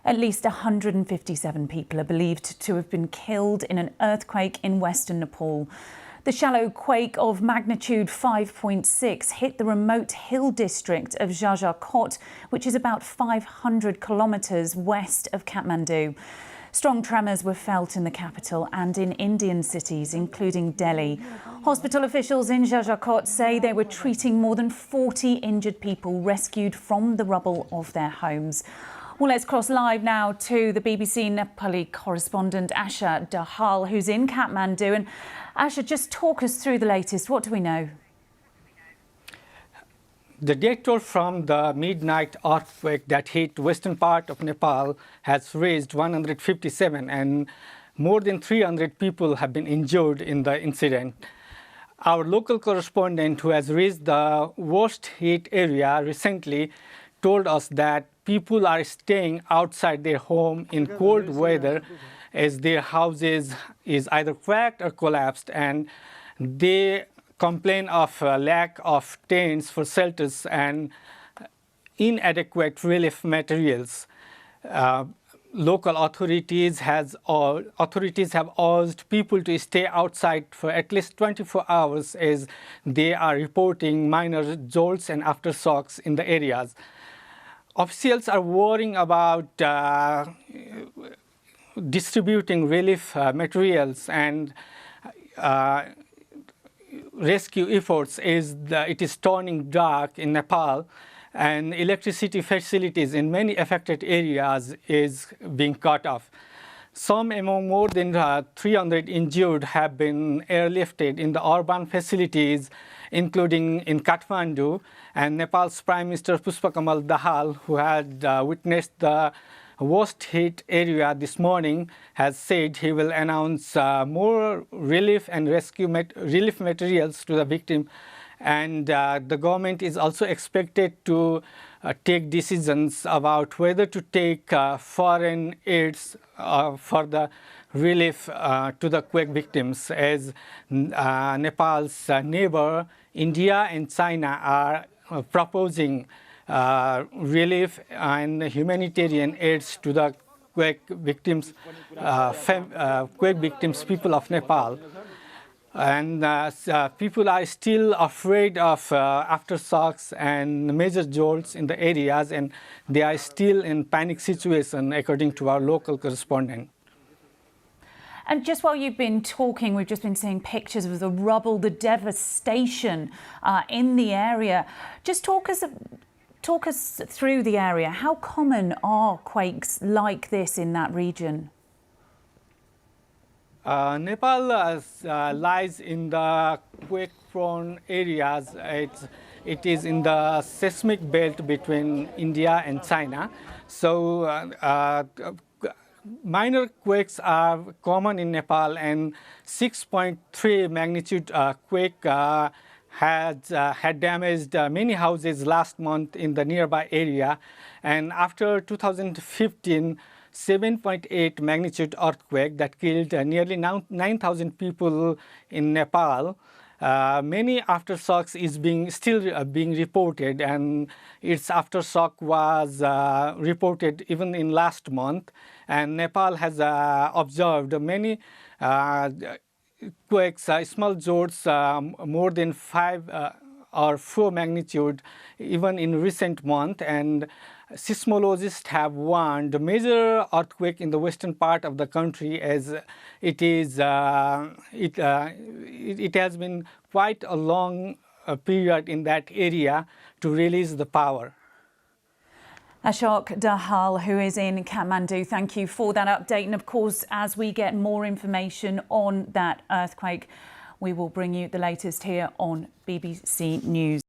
At least 157 people are believed to have been killed in an earthquake in western Nepal. The shallow quake of magnitude 5.6 hit the remote hill district of Jajarkot, which is about 500 kilometres west of Kathmandu. Strong tremors were felt in the capital and in Indian cities, including Delhi. Hospital officials in Jajarkot say they were treating more than 40 injured people rescued from the rubble of their homes. Well, let's cross live now to the BBC Nepali correspondent Asha Dahal, who's in Kathmandu. And Asha, just talk us through the latest. What do we know? The death toll from the midnight earthquake that hit western part of Nepal has reached 157, and more than 300 people have been injured in the incident. Our local correspondent, who has reached the worst hit area recently, told us that people are staying outside their home in cold weather as their houses is either cracked or collapsed, and they complain of lack of tents for shelters and inadequate relief materials. Local authorities have urged people to stay outside for at least 24 hours as they are reporting minor jolts and aftershocks in the areas. Officials are worrying about distributing relief materials and rescue efforts as it is turning dark in Nepal, and electricity facilities in many affected areas is being cut off. Some among more than 300 injured have been airlifted in the urban facilities, including in Kathmandu, and Nepal's Prime Minister Pushpakamal Dahal, who had witnessed the worst hit area this morning, has said he will announce more relief and relief materials to the victim. And the government is also expected to take decisions about whether to take foreign aids for the relief to the quake victims, as Nepal's neighbor, India and China, are proposing relief and humanitarian aids to the quake victims, people of Nepal. And people are still afraid of aftershocks and major jolts in the areas, and they are still in panic situation, according to our local correspondent. And just while you've been talking, we've just been seeing pictures of the rubble, the devastation in the area. Just talk us through the area. How common are quakes like this in that region? Nepal lies in the quake-prone areas. It is in the seismic belt between India and China. So minor quakes are common in Nepal, and 6.3 magnitude quake had damaged many houses last month in the nearby area. And after 2015, 7.8 magnitude earthquake that killed nearly 9,000 people in Nepal. Many aftershocks is still being reported, and its aftershock was reported even in last month. And Nepal has observed many quakes, small jolts, more than 5 or 4 magnitude, even in recent month. And seismologists have warned a major earthquake in the western part of the country, as it has been quite a long period in that area to release the power. Ashok Dahal, who is in Kathmandu, thank you for that update. And of course, as we get more information on that earthquake, we will bring you the latest here on BBC News.